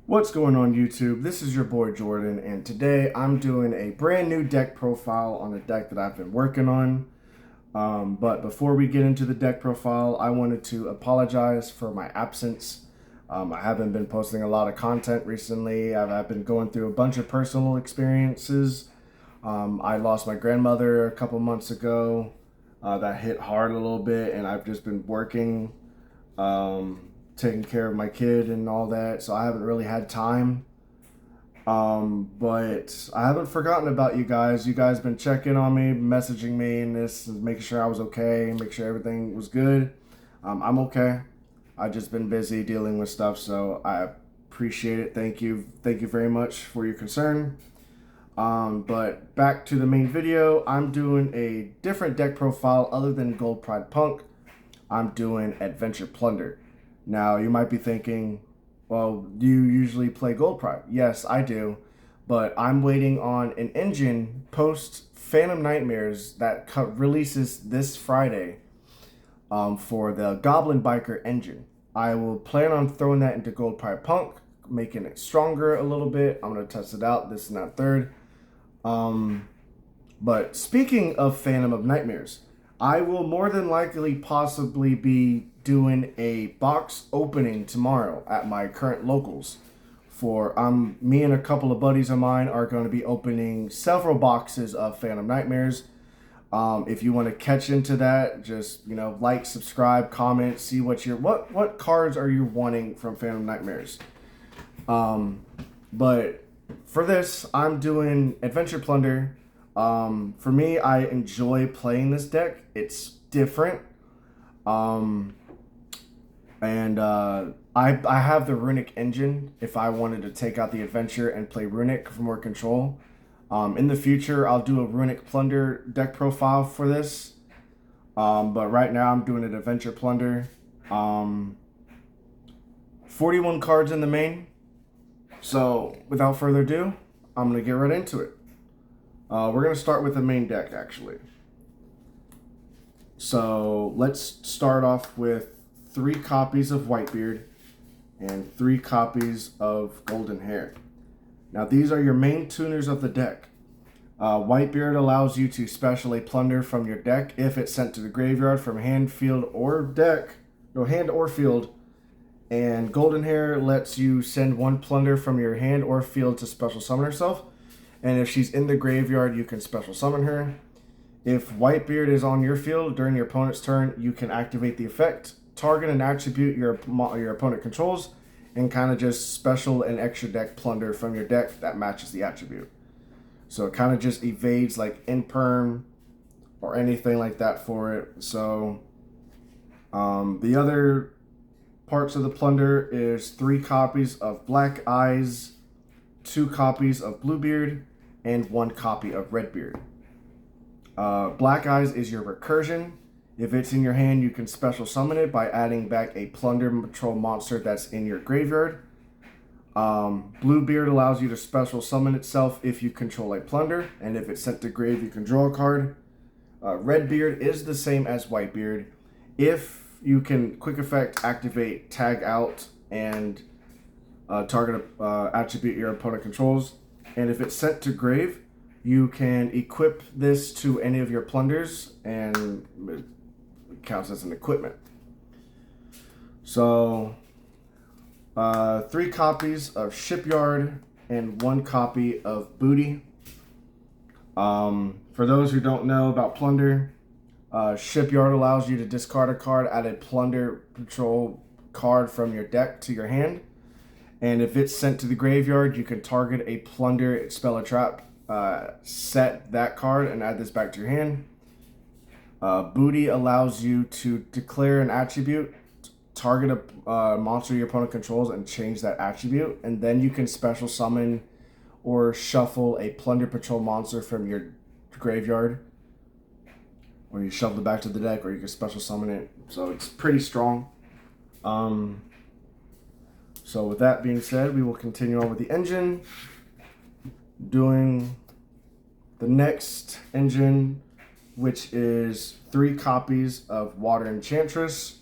What's going on YouTube? This is your boy Jordan, and today I'm doing a brand new deck profile on a deck that I've been working on. But before we get into the deck profile, I wanted to apologize for my absence. I haven't been posting a lot of content recently. I've been going through a bunch of personal experiences. I lost my grandmother a couple months ago. That hit hard a little bit, and I've just been working. Taking care of my kid and all that, so I haven't really had time. But I haven't forgotten about you guys. You guys been checking on me, messaging me, and making sure I was okay, make sure everything was good. I'm okay. I've just been busy dealing with stuff, so I appreciate it. Thank you very much for your concern. But back to the main video, I'm doing a different deck profile other than Gold Pride Punk. I'm doing Adventure Plunder. Now, you might be thinking, well, do you usually play Gold Pride? Yes, I do, but I'm waiting on an engine post Phantom Nightmares that releases this Friday for the Goblin Biker engine. I will plan on throwing that into Gold Pride Punk, making it stronger a little bit. I'm going to test it out, this and that third. But speaking of Phantom of Nightmares, I will more than likely possibly be doing a box opening tomorrow at my current locals. For me and a couple of buddies of mine are going to be opening several boxes of Phantom Nightmares. If you want to catch into that, just like, subscribe, comment, see what cards are you wanting from Phantom Nightmares. But for this, I'm doing Adventure Plunder. For me, I enjoy playing this deck. It's different. I have the Runic engine if I wanted to take out the Adventure and play Runic for more control. In the future, I'll do a Runic Plunder deck profile for this. But right now, I'm doing an Adventure Plunder. 41 cards in the main. So, without further ado, I'm going to get right into it. We're going to start with the main deck, actually. So, let's start off with 3 copies of Whitebeard and 3 copies of Golden Hair. Now, these are your main tuners of the deck. Whitebeard allows you to special a Plunder from your deck if it's sent to the graveyard from hand, field, or deck. No, hand or field. And Golden Hair lets you send 1 Plunder from your hand or field to special summon herself. And if she's in the graveyard, you can special summon her. If Whitebeard is on your field during your opponent's turn, you can activate the effect, target an attribute your opponent controls, and kind of just special an extra deck Plunder from your deck that matches the attribute. So it kind of just evades like Imperm or anything like that for it. So the other parts of the Plunder is 3 copies of Black Eyes, 2 copies of Bluebeard, and 1 copy of Redbeard. Black Eyes is your recursion. If it's in your hand, you can special summon it by adding back a Plunder Patrol monster that's in your graveyard. Bluebeard allows you to special summon itself if you control a Plunder, and if it's sent to grave, you can draw a card. Redbeard is the same as Whitebeard. If you can quick effect activate Tag Out and target a attribute your opponent controls, and if it's sent to grave, you can equip this to any of your Plunders, and it counts as an equipment. So, 3 copies of Shipyard and 1 copy of Booty. For those who don't know about Plunder, Shipyard allows you to discard a card, add a Plunder Patrol card from your deck to your hand. And if it's sent to the graveyard, you can target a Plunder, spell a trap, set that card, and add this back to your hand. Booty allows you to declare an attribute, target a monster your opponent controls, and change that attribute. And then you can special summon or shuffle a Plunder Patrol monster from your graveyard. Or you shuffle it back to the deck, or you can special summon it. So it's pretty strong. So with that being said, we will continue on with the engine. Doing the next engine, which is 3 copies of Water Enchantress,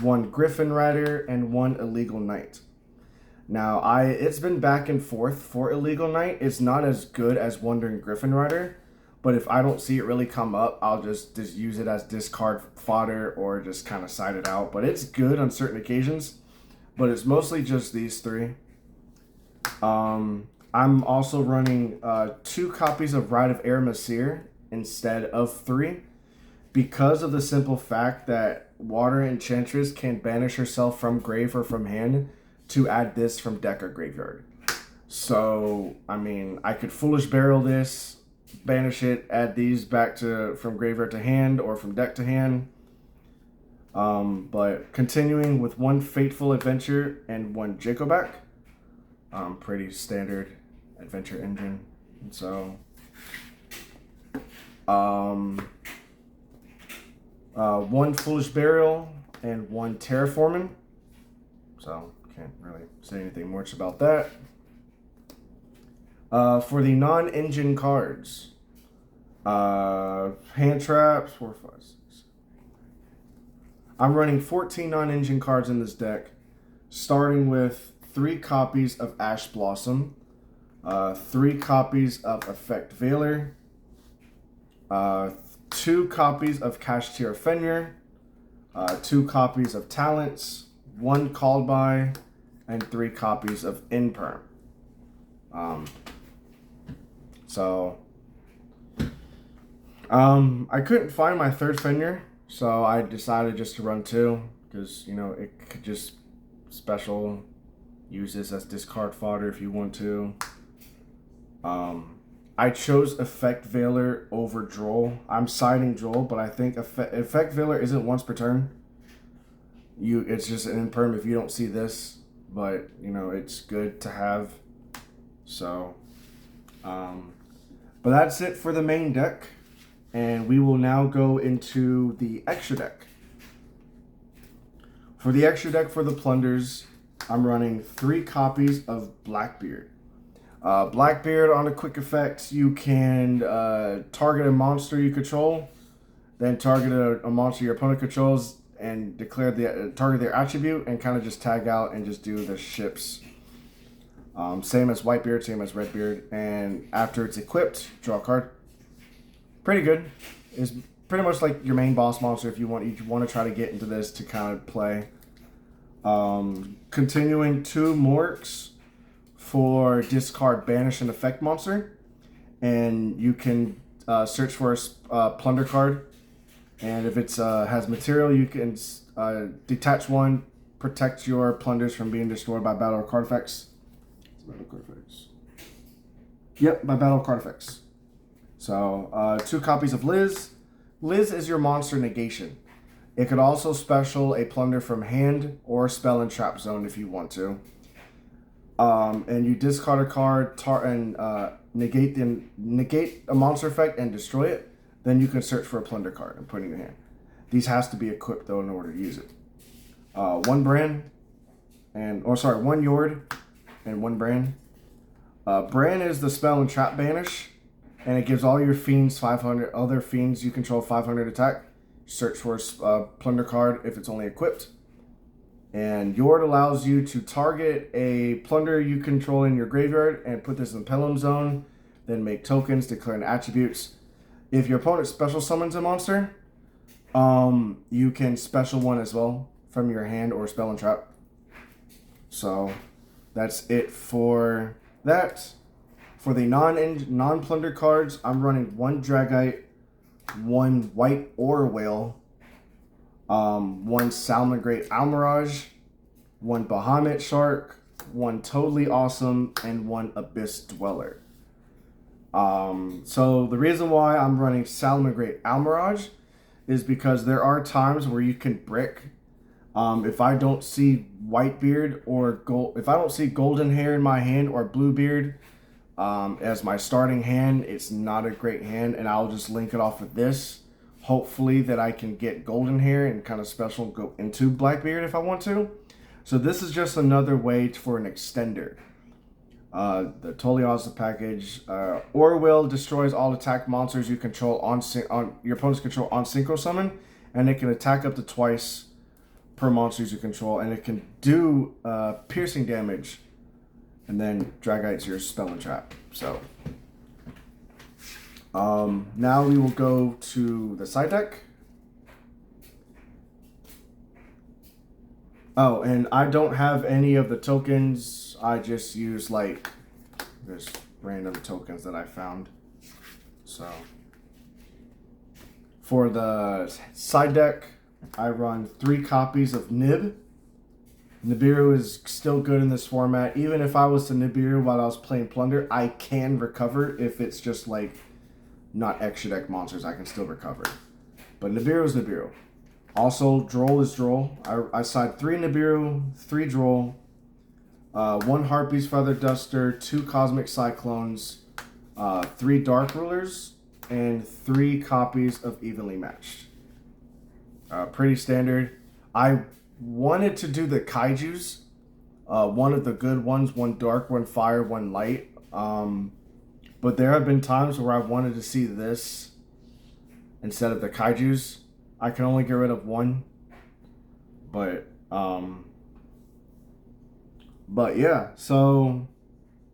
1 Griffin Rider, and 1 Illegal Knight. Now, it's been back and forth for Illegal Night. It's not as good as Wandering Griffin Rider, but if I don't see it really come up, I'll just use it as discard fodder or just kind of side it out. But it's good on certain occasions, but it's mostly just these three. I'm also running 2 copies of Rite of Aramesir instead of 3 because of the simple fact that Water Enchantress can banish herself from grave or from hand to add this from deck or graveyard. So, I mean, I could Foolish Barrel this, banish it, add these back to from graveyard to hand or from deck to hand. But continuing with 1 Fateful Adventure and 1 Jacobak. Pretty standard adventure engine. And so, 1 Foolish Burial and 1 Terraforming. So, can't really say anything much about that. For the non-engine cards, hand traps, 4, 5, 6. I'm running 14 non-engine cards in this deck, starting with 3 copies of Ash Blossom, 3 copies of Effect Veiler, 2 copies of Kashtira Fenrir, 2 copies of Talents, 1 Called By, and 3 copies of Imperm. I couldn't find my 3rd Fenrir, so I decided just to run 2, because, you know, it could just special use this as discard fodder if you want to. I chose Effect Veiler over Droll. I'm siding Droll, but I think Effect Veiler isn't once per turn. It's just an imperm if you don't see this, but you know it's good to have. So, but that's it for the main deck, and we will now go into the extra deck. For the extra deck for the Plunders, I'm running 3 copies of Blackbeard. Blackbeard, on a quick effect, you can target a monster you control, then target a monster your opponent controls, and declare target their attribute, and kind of just tag out and just do the ships. Same as Whitebeard, same as Redbeard, and after it's equipped, draw a card. Pretty good. It's pretty much like your main boss monster if you want to try to get into this to kind of play. Continuing 2 Morks for discard banish an effect monster, and you can search for a plunder card, and if it's has material, you can detach 1, protect your plunders from being destroyed by battle or card effects. Battle card effects. Yep, by battle card effects. So 2 copies of Liz. Liz is your monster negation. It could also special a plunder from hand or spell and trap zone if you want to. And you discard a card and negate a monster effect and destroy it. Then you can search for a plunder card and put it in your hand. These has to be equipped though in order to use it. 1 Bran, 1 Yord and 1 Bran. Bran is the spell and trap banish, and it gives all your fiends 500. Other fiends you control 500 attack. Search for a plunder card if it's only equipped. And Yord allows you to target a plunder you control in your graveyard and put this in Pelham Zone. Then make tokens, declaring attributes. If your opponent special summons a monster, you can special 1 as well from your hand or spell and trap. So that's it for that. For the non-plunder cards, I'm running 1 Dragite, 1 White Ore Whale, 1 Salamangreat Almirage, 1 Bahamut Shark, 1 Totally Awesome, and 1 Abyss Dweller. So the reason why I'm running Salamangreat Almirage is because there are times where you can brick. If I don't see Whitebeard or if I don't see Golden Hair in my hand or Bluebeard as my starting hand, it's not a great hand, and I'll just link it off with this. Hopefully that I can get Golden Hair and kind of special go into Blackbeard if I want to. So this is just another way for an extender. The Totally Awesome package. Orwell destroys all attack monsters you control on your opponent's control on synchro summon, and it can attack up to twice per monsters you control, and it can do piercing damage and then Dragite's your spell and trap. So now we will go to the side deck. Oh, and I don't have any of the tokens. I just use like just random tokens that I found. So for the side deck, I run 3 copies of Nib. Nibiru is still good in this format. Even if I was to Nibiru while I was playing Plunder, I can recover if it's just like not extra deck monsters. I can still recover. But Nibiru is Nibiru. Also, Droll is Droll. I side 3 Nibiru, 3 Droll, 1 Harpy's Feather Duster, 2 Cosmic Cyclones, 3 Dark Rulers, and 3 copies of Evenly Matched. Pretty standard. I wanted to do the Kaijus. One of the good ones, 1 dark, 1 fire, 1 light. But there have been times where I wanted to see this instead of the Kaijus. I can only get rid of 1. But yeah, so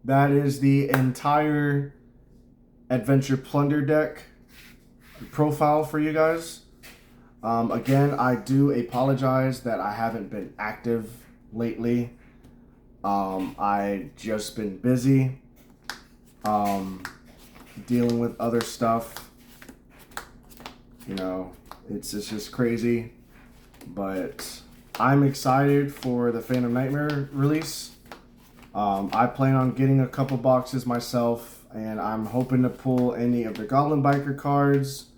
that is the entire Adventure Plunder deck profile for you guys. Again, I do apologize that I haven't been active lately. I just been busy dealing with other stuff. You know, it's just crazy. But I'm excited for the Phantom Nightmare release. I plan on getting a couple boxes myself, and I'm hoping to pull any of the Goblin Biker cards.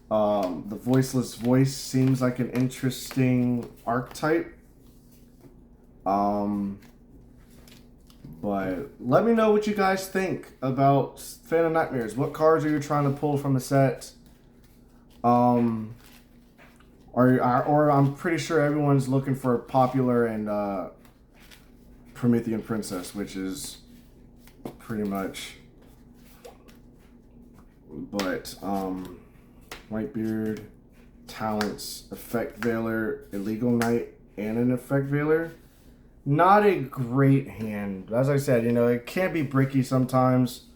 The Voiceless Voice seems like an interesting archetype. But let me know what you guys think about Phantom Nightmares. What cards are you trying to pull from the set? Or I'm pretty sure everyone's looking for Popular and Promethean Princess, which is pretty much. But Whitebeard, Talents, Effect Veiler, Illegal Knight, and an Effect Veiler. Not a great hand. As I said, you know, it can be bricky sometimes.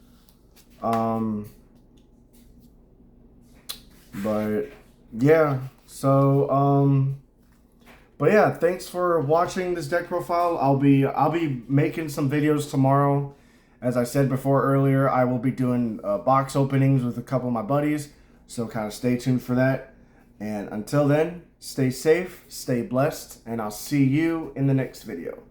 But yeah, so but yeah, thanks for watching this deck profile. I'll be making some videos tomorrow. As I said before earlier, I will be doing box openings with a couple of my buddies. So kind of stay tuned for that. And until then, stay safe, stay blessed, and I'll see you in the next video.